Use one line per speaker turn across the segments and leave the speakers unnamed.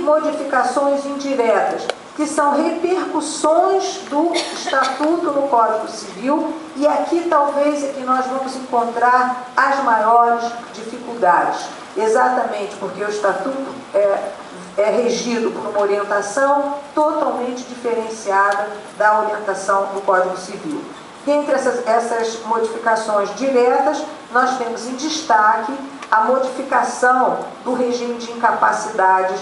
modificações indiretas, que são repercussões do Estatuto no Código Civil, e aqui talvez é que nós vamos encontrar as maiores dificuldades, exatamente porque o Estatuto é regido por uma orientação totalmente diferenciada da orientação do Código Civil. Dentre essas modificações diretas, nós temos em destaque a modificação do regime de capacidades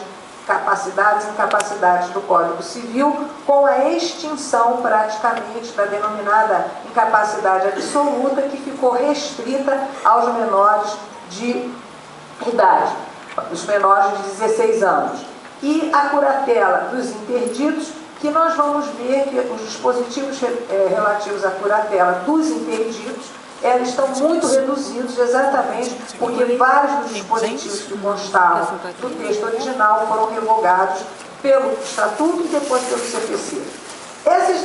e incapacidades do Código Civil, com a extinção praticamente da denominada incapacidade absoluta, que ficou restrita aos menores de idade, os menores de 16 anos. E a curatela dos interditos, que nós vamos ver que os dispositivos relativos à curatela dos interditos, eles estão muito reduzidos, exatamente porque vários dos dispositivos que constavam do texto original foram revogados pelo Estatuto e depois pelo CPC. Essas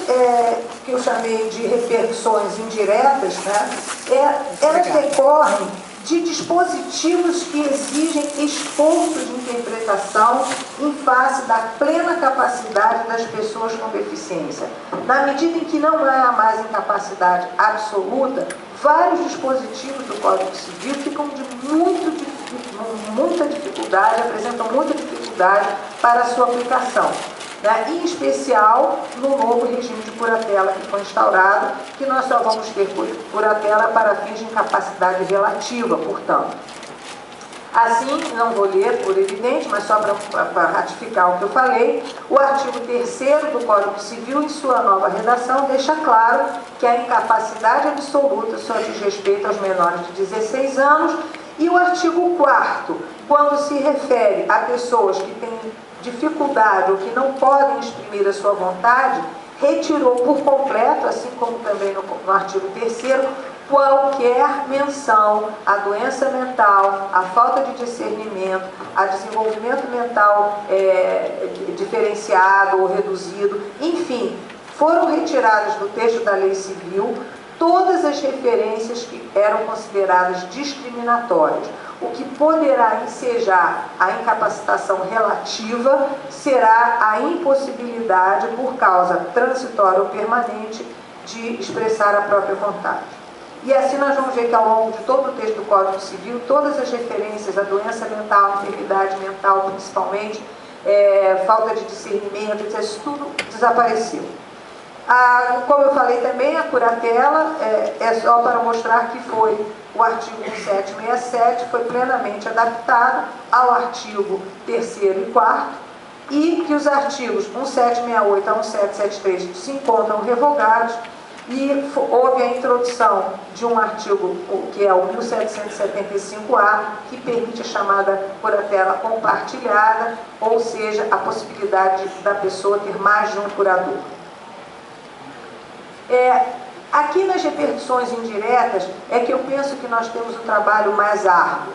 que eu chamei de repercussões indiretas, né, elas decorrem de dispositivos que exigem esforço de interpretação em face da plena capacidade das pessoas com deficiência. Na medida em que não há mais incapacidade absoluta, vários dispositivos do Código Civil ficam de muita dificuldade, apresentam muita dificuldade para a sua aplicação, né? Em especial no novo regime de curatela que foi instaurado, que nós só vamos ter curatela para fins de incapacidade relativa, portanto. Assim, não vou ler por evidente, mas só para ratificar o que eu falei, o artigo 3º do Código Civil, em sua nova redação, deixa claro que a incapacidade absoluta só diz respeito aos menores de 16 anos, e o artigo 4º, quando se refere a pessoas que têm dificuldade ou que não podem exprimir a sua vontade, retirou por completo, assim como também no artigo 3º, qualquer menção à doença mental, à falta de discernimento, a desenvolvimento mental diferenciado ou reduzido, enfim, foram retiradas do texto da Lei Civil todas as referências que eram consideradas discriminatórias. O que poderá ensejar a incapacitação relativa será a impossibilidade, por causa transitória ou permanente, de expressar a própria vontade. E assim nós vamos ver que ao longo de todo o texto do Código Civil, todas as referências à doença mental, enfermidade mental principalmente, falta de discernimento, isso tudo desapareceu. Como eu falei também, a curatela é só para mostrar que foi o artigo 1767 foi plenamente adaptado ao artigo 3º e 4º, e que os artigos 1768 a 1773 se encontram revogados, e houve a introdução de um artigo, que é o 1775-A, que permite a chamada curatela compartilhada, ou seja, a possibilidade da pessoa ter mais de um curador. Aqui nas repercussões indiretas é que eu penso que nós temos um trabalho mais árduo.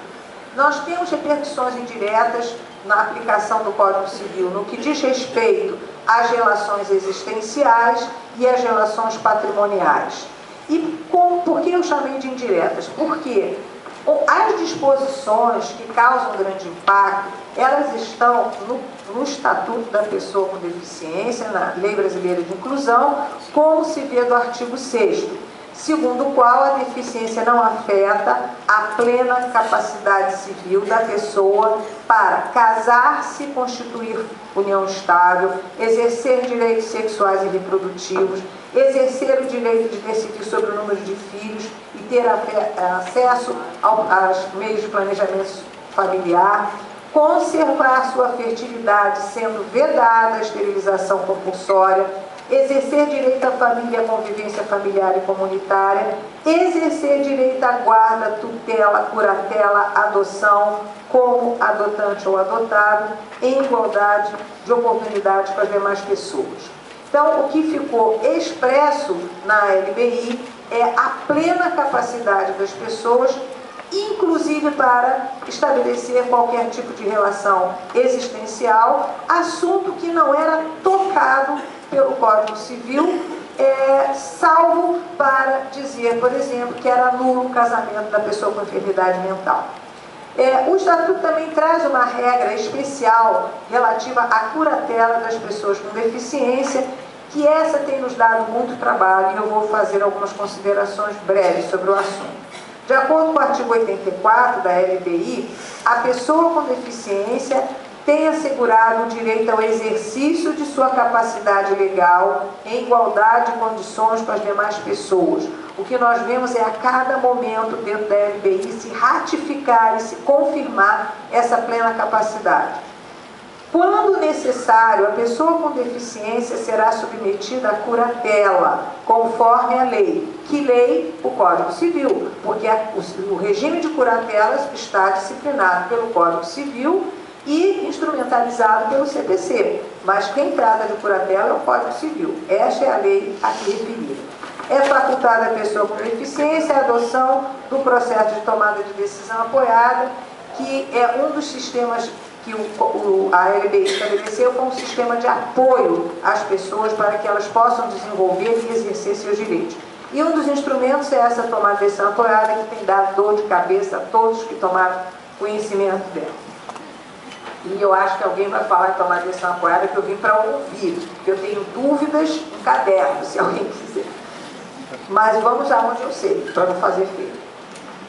Nós temos repercussões indiretas na aplicação do Código Civil, no que diz respeito às relações existenciais e às relações patrimoniais. E por que eu chamei de indiretas? Porque as disposições que causam grande impacto, elas estão no Estatuto da Pessoa com Deficiência, na Lei Brasileira de Inclusão, como se vê do artigo 6º, segundo o qual a deficiência não afeta a plena capacidade civil da pessoa para casar-se, constituir união estável, exercer direitos sexuais e reprodutivos, exercer o direito de decidir sobre o número de filhos e ter acesso aos meios de planejamento familiar, conservar sua fertilidade sendo vedada a esterilização compulsória, exercer direito à família, à convivência familiar e comunitária, exercer direito à guarda, tutela, curatela, adoção, como adotante ou adotado, em igualdade de oportunidade com as demais pessoas. Então, o que ficou expresso na LBI é a plena capacidade das pessoas, inclusive para estabelecer qualquer tipo de relação existencial, assunto que não era tocado pelo Código Civil, salvo para dizer, por exemplo, que era nulo o casamento da pessoa com enfermidade mental. O Estatuto também traz uma regra especial relativa à curatela das pessoas com deficiência, que essa tem nos dado muito trabalho, e eu vou fazer algumas considerações breves sobre o assunto. De acordo com o artigo 84 da LBI, a pessoa com deficiência tem assegurado o direito ao exercício de sua capacidade legal em igualdade de condições com as demais pessoas. O que nós vemos é a cada momento dentro da LBI se ratificar e se confirmar essa plena capacidade. Quando necessário, a pessoa com deficiência será submetida à curatela, conforme a lei. Que lei? O Código Civil, porque o regime de curatelas está disciplinado pelo Código Civil e instrumentalizado pelo CPC. Mas quem trata de curatela é o Código Civil. Esta é a lei aqui referida. É facultada à pessoa com deficiência a adoção do processo de tomada de decisão apoiada, que é um dos sistemas que a LBI estabeleceu como um sistema de apoio às pessoas para que elas possam desenvolver e exercer seus direitos. E um dos instrumentos é essa tomada de decisão apoiada, que tem dado dor de cabeça a todos que tomaram conhecimento dela. E eu acho que alguém vai falar de tomada de decisão apoiada, que eu vim para ouvir, porque eu tenho dúvidas em caderno, se alguém quiser. Mas vamos aonde eu sei, para não fazer feio.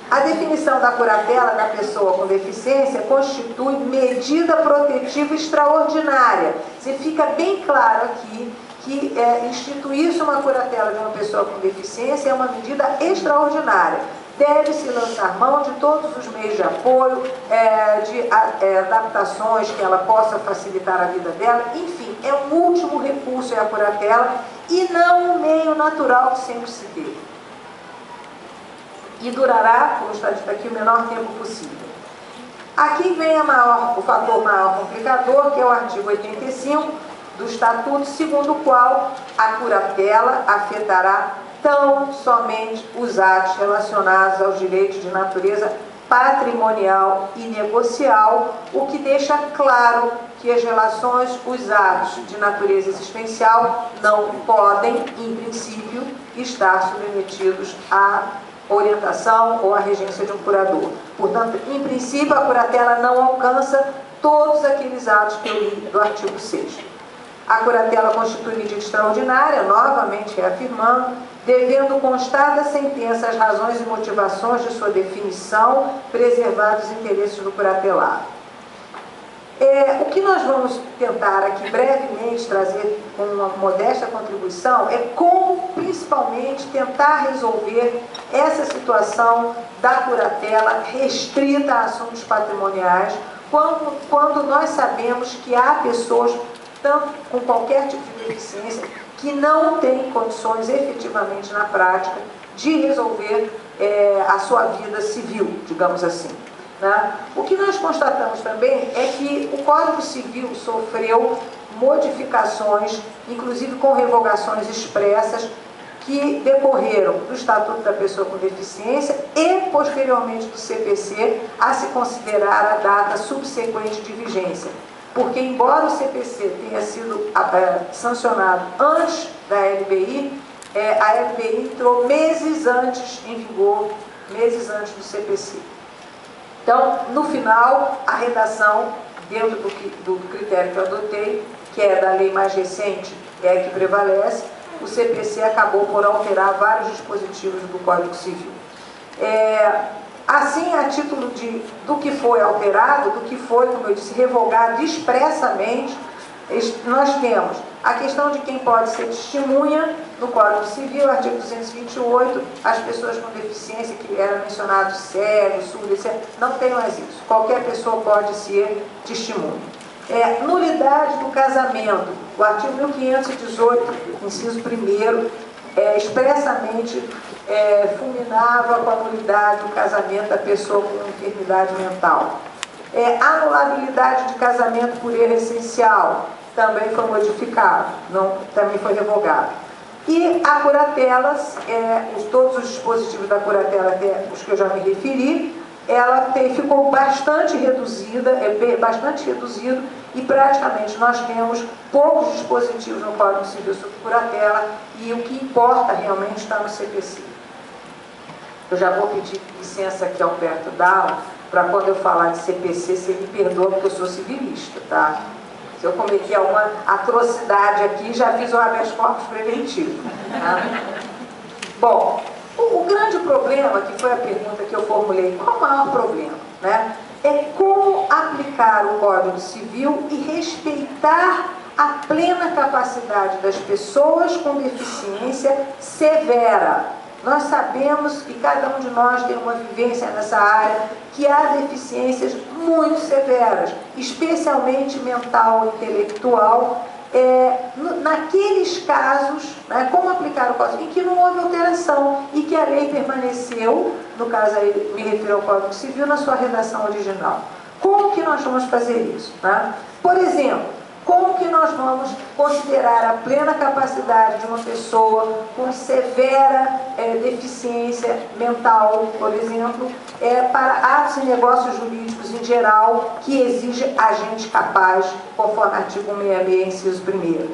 A definição da curatela da pessoa com deficiência constitui medida protetiva extraordinária. Você fica bem claro aqui que instituir-se uma curatela de uma pessoa com deficiência é uma medida extraordinária. Deve-se lançar mão de todos os meios de apoio, de adaptações que ela possa facilitar a vida dela. Enfim, é um último recurso a curatela e não um meio natural que sempre se teve. E durará, como está dito aqui, o menor tempo possível. Aqui vem o fator maior complicador, que é o artigo 85 do Estatuto, segundo o qual a curatela afetará tão somente os atos relacionados aos direitos de natureza patrimonial e negocial, o que deixa claro que as relações, os atos de natureza existencial não podem, em princípio, estar submetidos à orientação ou à regência de um curador. Portanto, em princípio, a curatela não alcança todos aqueles atos que eu li do artigo 6º. A curatela constitui medida extraordinária, novamente reafirmando, devendo constar da sentença as razões e motivações de sua definição, preservados os interesses do curatelado. O que nós vamos tentar aqui brevemente trazer com uma modesta contribuição é como, principalmente, tentar resolver essa situação da curatela restrita a assuntos patrimoniais, quando nós sabemos que há pessoas, tanto com qualquer tipo de deficiência, que não têm condições efetivamente na prática de resolver a sua vida civil, digamos assim. Né? O que nós constatamos também é que o Código Civil sofreu modificações, inclusive com revogações expressas, que decorreram do Estatuto da Pessoa com Deficiência e, posteriormente, do CPC, a se considerar a data subsequente de vigência. Porque, embora o CPC tenha sido sancionado antes da LBI, a LBI entrou meses antes em vigor, meses antes do CPC. Então, no final, a redação, dentro do critério que eu adotei, que é da lei mais recente, é a que prevalece, o CPC acabou por alterar vários dispositivos do Código Civil. Assim, a título do que foi alterado, do que foi, como eu disse, revogado expressamente, nós temos a questão de quem pode ser testemunha no Código Civil, artigo 228, as pessoas com deficiência que eram mencionados, cegos, surdos, etc., não tem mais isso. Qualquer pessoa pode ser testemunha. Nulidade do casamento. O artigo 1518, inciso 1º, expressamente fulminava com a nulidade do casamento da pessoa com enfermidade mental. Anulabilidade de casamento por erro essencial também foi modificado, também foi revogado. E a curatelas, todos os dispositivos da curatela, até os que eu já me referi, ela ficou bastante reduzida, bastante reduzido, e praticamente nós temos poucos dispositivos no Código Civil sobre curatela, e o que importa realmente está no CPC. Eu já vou pedir licença aqui ao Alberto Dalla para quando eu falar de CPC, você me perdoa porque eu sou civilista, tá? Se eu cometi alguma atrocidade aqui, já fiz o habeas corpus preventivo. Tá? Bom, o grande problema, que foi a pergunta que eu formulei, qual o maior problema, né? É como aplicar o Código Civil e respeitar a plena capacidade das pessoas com deficiência severa. Nós sabemos que cada um de nós tem uma vivência nessa área, que há deficiências muito severas, especialmente mental e intelectual, naqueles casos, né, como aplicar o Código, em que não houve alteração e que a lei permaneceu, no caso aí me refiro ao Código Civil, na sua redação original. Como que nós vamos fazer isso? Tá? Por exemplo, como que nós vamos considerar a plena capacidade de uma pessoa com severa deficiência mental, por exemplo, para atos e negócios jurídicos em geral, que exige agente capaz, conforme artigo 166, inciso 1º?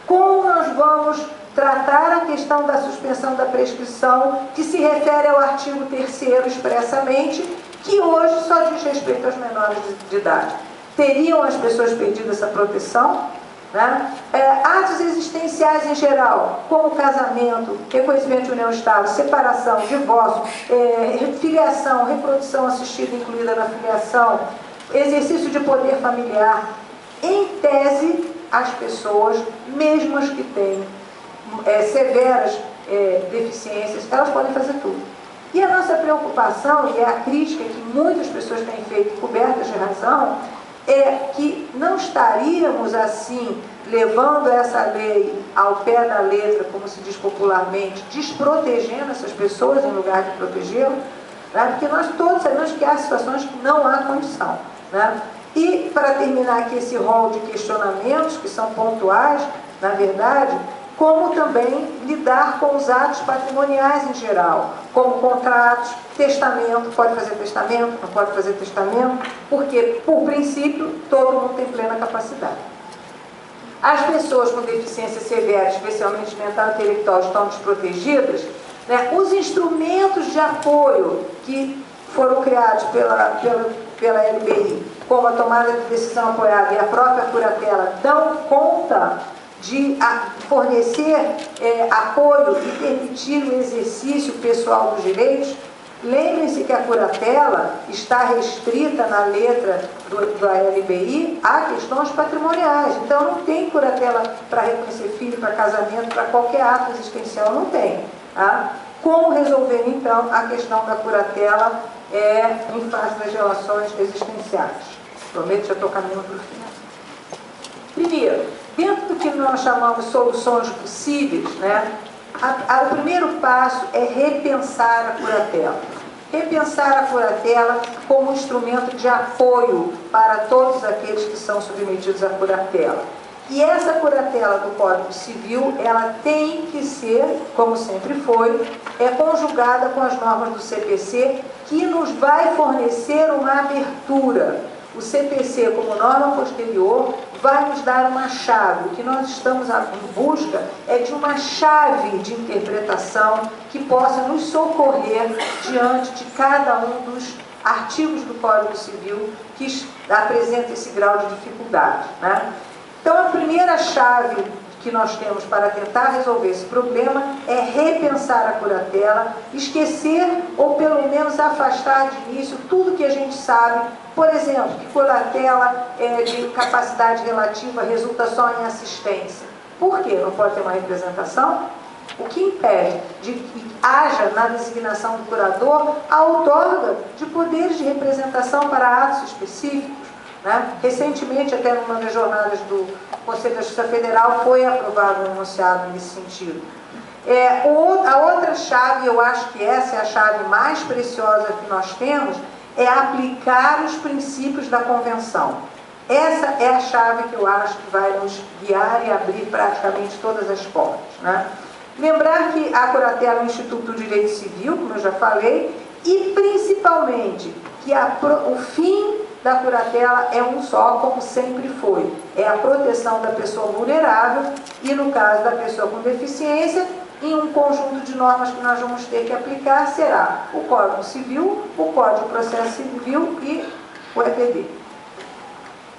Como nós vamos tratar a questão da suspensão da prescrição, que se refere ao artigo 3º expressamente, que hoje só diz respeito aos menores de idade? Teriam as pessoas perdido essa proteção? Né? Atos existenciais em geral, como casamento, reconhecimento de união estável, separação, divórcio, filiação, reprodução assistida incluída na filiação, exercício de poder familiar. Em tese, as pessoas, mesmo as que têm severas deficiências, elas podem fazer tudo. E a nossa preocupação, e é a crítica que muitas pessoas têm feito, cobertas de razão, é que não estaríamos assim, levando essa lei ao pé da letra, como se diz popularmente, desprotegendo essas pessoas em lugar de protegê-las, né? Porque nós todos sabemos que há situações que não há condição. Né? E, para terminar aqui esse rol de questionamentos, que são pontuais, na verdade, como também lidar com os atos patrimoniais em geral, como contratos, testamento, pode fazer testamento, não pode fazer testamento, porque, por princípio, todo mundo tem plena capacidade. As pessoas com deficiência severa, especialmente mental e intelectual, estão desprotegidas, né? Os instrumentos de apoio que foram criados pela LBI, como a tomada de decisão apoiada e a própria curatela, dão conta de fornecer apoio e permitir o exercício pessoal dos direitos. Lembrem-se que a curatela está restrita na letra da LBI a questões patrimoniais. Então, não tem curatela para reconhecer filho, para casamento, para qualquer ato existencial, não tem. Tá? Como resolver, então, a questão da curatela em face das relações existenciais? Prometo, já estou caminhando para o fim. Primeiro, dentro do que nós chamamos de soluções possíveis, né, o primeiro passo é repensar a curatela. Repensar a curatela como instrumento de apoio para todos aqueles que são submetidos à curatela. E essa curatela do Código Civil, ela tem que ser, como sempre foi, conjugada com as normas do CPC, que nos vai fornecer uma abertura. O CPC, como norma posterior, vai nos dar uma chave. O que nós estamos em busca é de uma chave de interpretação que possa nos socorrer diante de cada um dos artigos do Código Civil que apresenta esse grau de dificuldade. Né? Então, a primeira chave que nós temos para tentar resolver esse problema é repensar a curatela, esquecer ou pelo menos afastar de início tudo que a gente sabe. Por exemplo, que curatela de capacidade relativa resulta só em assistência. Por quê? Não pode ter uma representação? O que impede de que haja na designação do curador a outorga de poderes de representação para atos específicos? Né? Recentemente, até numa das jornadas do Conselho da Justiça Federal, foi aprovado um enunciado nesse sentido. A outra chave, eu acho que essa é a chave mais preciosa que nós temos, é aplicar os princípios da Convenção. Essa é a chave que eu acho que vai nos guiar e abrir praticamente todas as portas. Né? Lembrar que a curatela é um instituto do direito civil, como eu já falei, e principalmente que o fim da curatela é um só, como sempre foi. É a proteção da pessoa vulnerável e, no caso da pessoa com deficiência, em um conjunto de normas que nós vamos ter que aplicar será o Código Civil, o Código de Processo Civil e o EPD.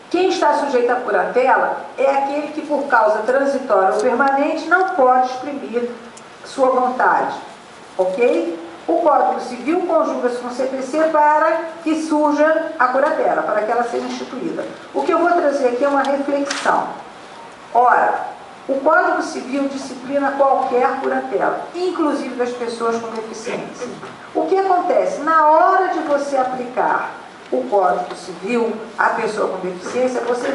Quem está sujeito à curatela é aquele que, por causa transitória ou permanente, não pode exprimir sua vontade, ok? O Código Civil conjuga-se com o CPC para que surja a curatela, para que ela seja instituída. O que eu vou trazer aqui é uma reflexão. Ora, o Código Civil disciplina qualquer curatela, inclusive das pessoas com deficiência. O que acontece? Na hora de você aplicar o Código Civil à pessoa com deficiência, você